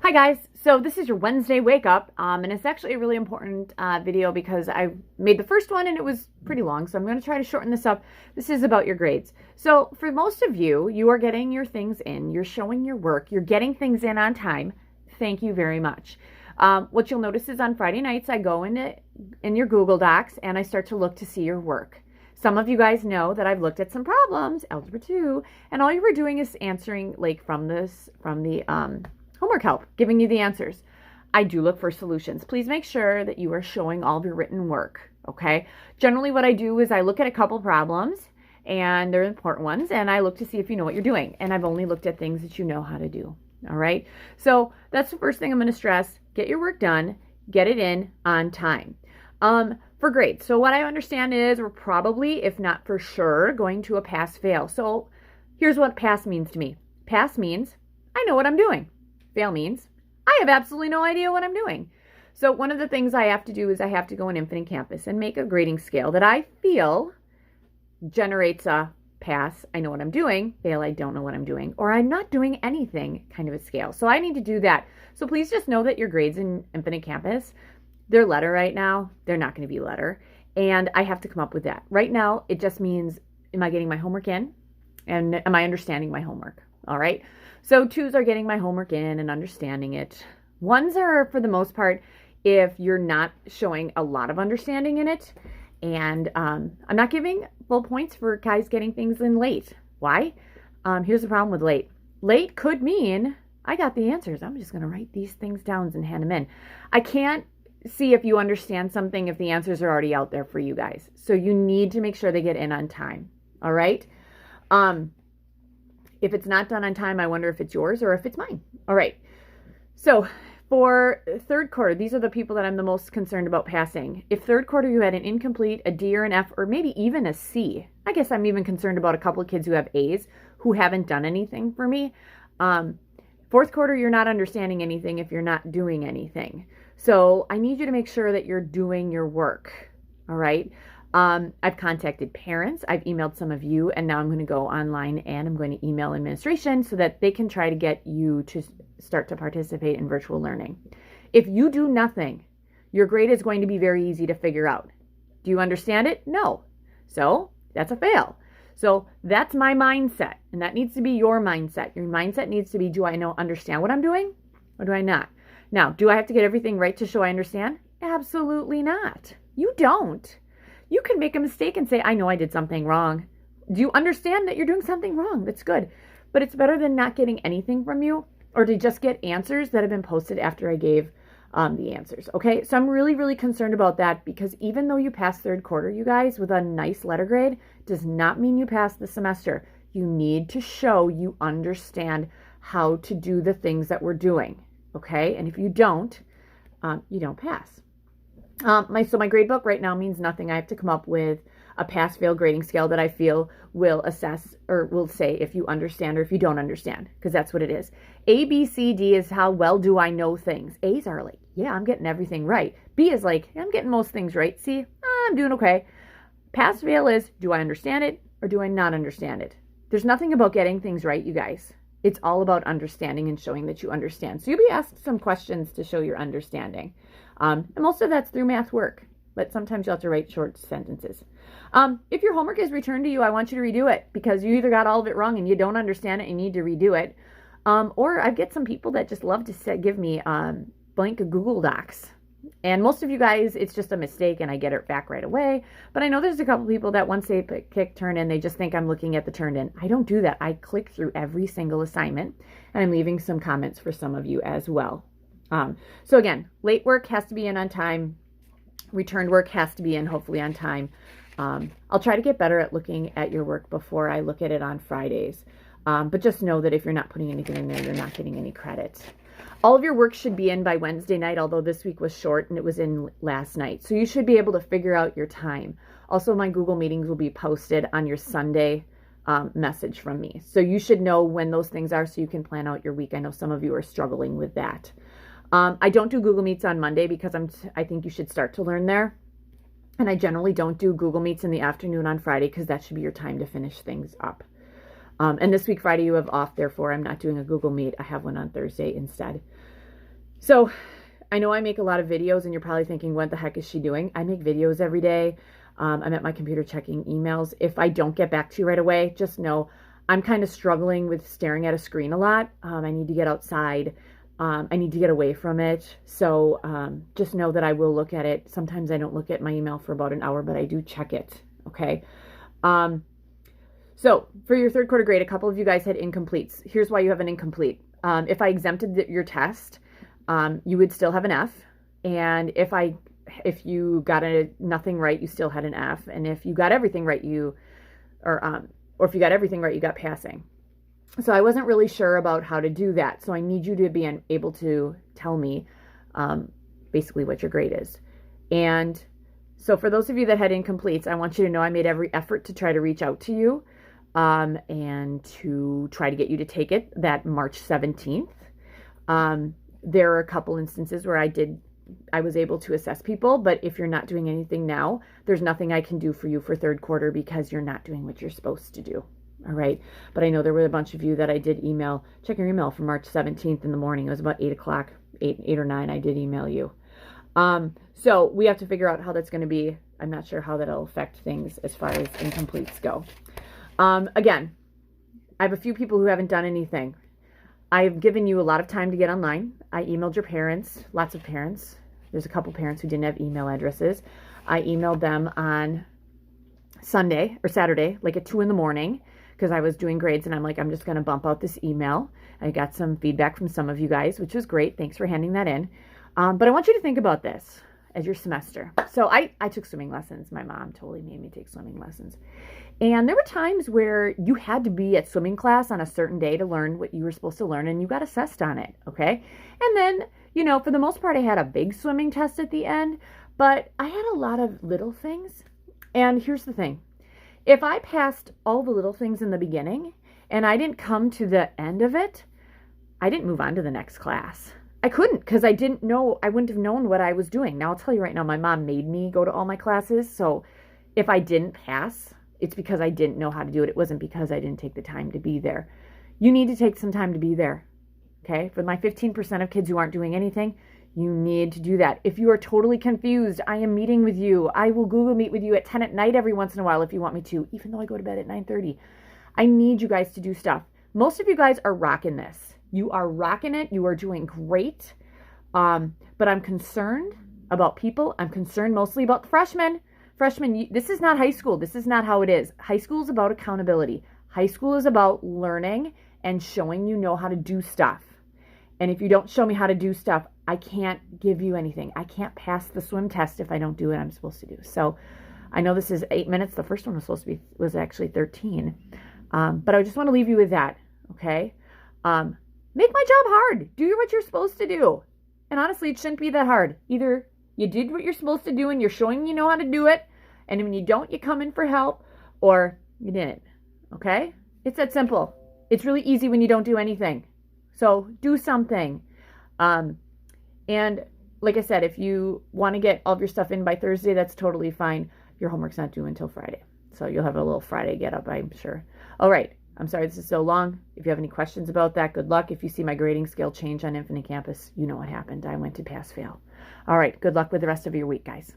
Hi guys, so this is your Wednesday wake up, and it's actually a really important video because I made the first one and it was pretty long, so I'm going to try to shorten this up. This is about your grades. So for most of you, you are getting your things in, you're showing your work, you're getting things in on time. Thank you very much. What you'll notice is on Friday nights, I go in your Google Docs and I start to look to see your work. Some of you guys know that I've looked at some problems, Algebra 2, and all you were doing is answering like from the homework help, giving you the answers. I do look for solutions. Please make sure that you are showing all of your written work, okay? Generally what I do is I look at a couple problems, and they're important ones, and I look to see if you know what you're doing. And I've only looked at things that you know how to do, all right? So that's the first thing I'm going to stress. Get your work done, get it in on time. For grades, so what I understand is we're probably, if not for sure, going to a pass-fail. So here's what pass means to me. Pass means I know what I'm doing. Fail means I have absolutely no idea what I'm doing. So one of the things I have to do is I have to go in Infinite Campus and make a grading scale that I feel generates a pass, I know what I'm doing, fail, I don't know what I'm doing, or I'm not doing anything kind of a scale. So I need to do that. So please just know that your grades in Infinite Campus, they're letter right now. They're not going to be letter. And I have to come up with that. Right now, it just means, am I getting my homework in? And am I understanding my homework? All right. So 2s are getting my homework in and understanding it. 1s are, for the most part, if you're not showing a lot of understanding in it. And I'm not giving full points for guys getting things in late. Why? Here's the problem with late. Late could mean I got the answers. I'm just going to write these things down and hand them in. I can't see if you understand something if the answers are already out there for you guys. So you need to make sure they get in on time. All right? If it's not done on time, I wonder if it's yours or if it's mine. All right. So for third quarter, these are the people that I'm the most concerned about passing. If third quarter you had an incomplete, a D or an F, or maybe even a C, I guess I'm even concerned about a couple of kids who have A's who haven't done anything for me. Fourth quarter, you're not understanding anything if you're not doing anything. So I need you to make sure that you're doing your work. All right. I've contacted parents, I've emailed some of you, and now I'm going to go online and I'm going to email administration so that they can try to get you to start to participate in virtual learning. If you do nothing, your grade is going to be very easy to figure out. Do you understand it? No. So that's a fail. So that's my mindset, and that needs to be your mindset. Your mindset needs to be, do I understand what I'm doing or do I not? Now, do I have to get everything right to show I understand? Absolutely not. You don't. You can make a mistake and say, I know I did something wrong. Do you understand that you're doing something wrong? That's good. But it's better than not getting anything from you or to just get answers that have been posted after I gave the answers. Okay, so I'm really, really concerned about that because even though you pass third quarter, you guys, with a nice letter grade, does not mean you pass the semester. You need to show you understand how to do the things that we're doing. Okay, and if you don't pass. My grade book right now means nothing. I have to come up with a pass-fail grading scale that I feel will assess or will say if you understand or if you don't understand, because that's what it is. A, B, C, D is how well do I know things. A's are like, yeah, I'm getting everything right. B is like, I'm getting most things right. C, I'm doing okay. Pass-fail is, do I understand it or do I not understand it? There's nothing about getting things right, you guys. It's all about understanding and showing that you understand. So you'll be asked some questions to show your understanding. And most of that's through math work, but sometimes you'll have to write short sentences. If your homework is returned to you, I want you to redo it because you either got all of it wrong and you don't understand it and you need to redo it. Or I get some people that just love to give me blank Google Docs. And most of you guys, it's just a mistake and I get it back right away. But I know there's a couple people that once they click turn in, they just think I'm looking at the turned in. I don't do that. I click through every single assignment and I'm leaving some comments for some of you as well. So again, late work has to be in on time. Returned work has to be in hopefully on time. I'll try to get better at looking at your work before I look at it on Fridays. But just know that if you're not putting anything in there, you're not getting any credit. All of your work should be in by Wednesday night, although this week was short and it was in last night. So you should be able to figure out your time. Also, my Google meetings will be posted on your Sunday message from me. So you should know when those things are so you can plan out your week. I know some of you are struggling with that. I don't do Google Meets on Monday because I think you should start to learn there. And I generally don't do Google Meets in the afternoon on Friday because that should be your time to finish things up. And this week, Friday, you have off. Therefore, I'm not doing a Google Meet. I have one on Thursday instead. So I know I make a lot of videos and you're probably thinking, what the heck is she doing? I make videos every day. I'm at my computer checking emails. If I don't get back to you right away, just know I'm kind of struggling with staring at a screen a lot. I need to get outside. I need to get away from it. So just know that I will look at it. Sometimes I don't look at my email for about an hour, but I do check it. Okay. So for your third quarter grade, a couple of you guys had incompletes. Here's why you have an incomplete. If I exempted your test, you would still have an F. And if you got nothing right, you still had an F. And if you got everything right, or if you got everything right, you got passing. So I wasn't really sure about how to do that. So I need you to be able to tell me basically what your grade is. And so for those of you that had incompletes, I want you to know I made every effort to try to reach out to you and to try to get you to take it that March 17th. There are a couple instances where I was able to assess people, but if you're not doing anything now, there's nothing I can do for you for third quarter because you're not doing what you're supposed to do. All right. But I know there were a bunch of you that I did email. Check your email from March 17th in the morning. It was about 8 o'clock, 8 or 9. I did email you. So we have to figure out how that's going to be. I'm not sure how that'll affect things as far as incompletes go. Again, I have a few people who haven't done anything. I've given you a lot of time to get online. I emailed your parents, lots of parents. There's a couple parents who didn't have email addresses. I emailed them on Sunday or Saturday, like at 2 in the morning, because I was doing grades and I'm like, I'm just going to bump out this email. I got some feedback from some of you guys, which was great. Thanks for handing that in. But I want you to think about this as your semester. So I took swimming lessons. My mom totally made me take swimming lessons. And there were times where you had to be at swimming class on a certain day to learn what you were supposed to learn, and you got assessed on it, okay? And then, for the most part, I had a big swimming test at the end, but I had a lot of little things. And here's the thing. If I passed all the little things in the beginning and I didn't come to the end of it, I didn't move on to the next class. I couldn't because I wouldn't have known what I was doing. Now, I'll tell you right now, my mom made me go to all my classes. So if I didn't pass, it's because I didn't know how to do it. It wasn't because I didn't take the time to be there. You need to take some time to be there. Okay? For my 15% of kids who aren't doing anything, you need to do that. If you are totally confused, I am meeting with you. I will Google Meet with you at 10 at night every once in a while if you want me to, even though I go to bed at 9:30. I need you guys to do stuff. Most of you guys are rocking this. You are rocking it. You are doing great. But I'm concerned about people. I'm concerned mostly about the freshmen. Freshmen, this is not high school. This is not how it is. High school is about accountability. High school is about learning and showing you know how to do stuff. And if you don't show me how to do stuff, I can't give you anything. I can't pass the swim test if I don't do what I'm supposed to do. So I know this is 8 minutes. The first one was actually 13. But I just want to leave you with that. Okay. Make my job hard. Do what you're supposed to do. And honestly, it shouldn't be that hard. Either you did what you're supposed to do and you're showing you know how to do it. And when you don't, you come in for help, or you didn't. Okay. It's that simple. It's really easy when you don't do anything. So do something. And like I said, if you want to get all of your stuff in by Thursday, that's totally fine. Your homework's not due until Friday. So you'll have a little Friday get up, I'm sure. All right. I'm sorry this is so long. If you have any questions about that, good luck. If you see my grading scale change on Infinite Campus, you know what happened. I went to pass fail. All right. Good luck with the rest of your week, guys.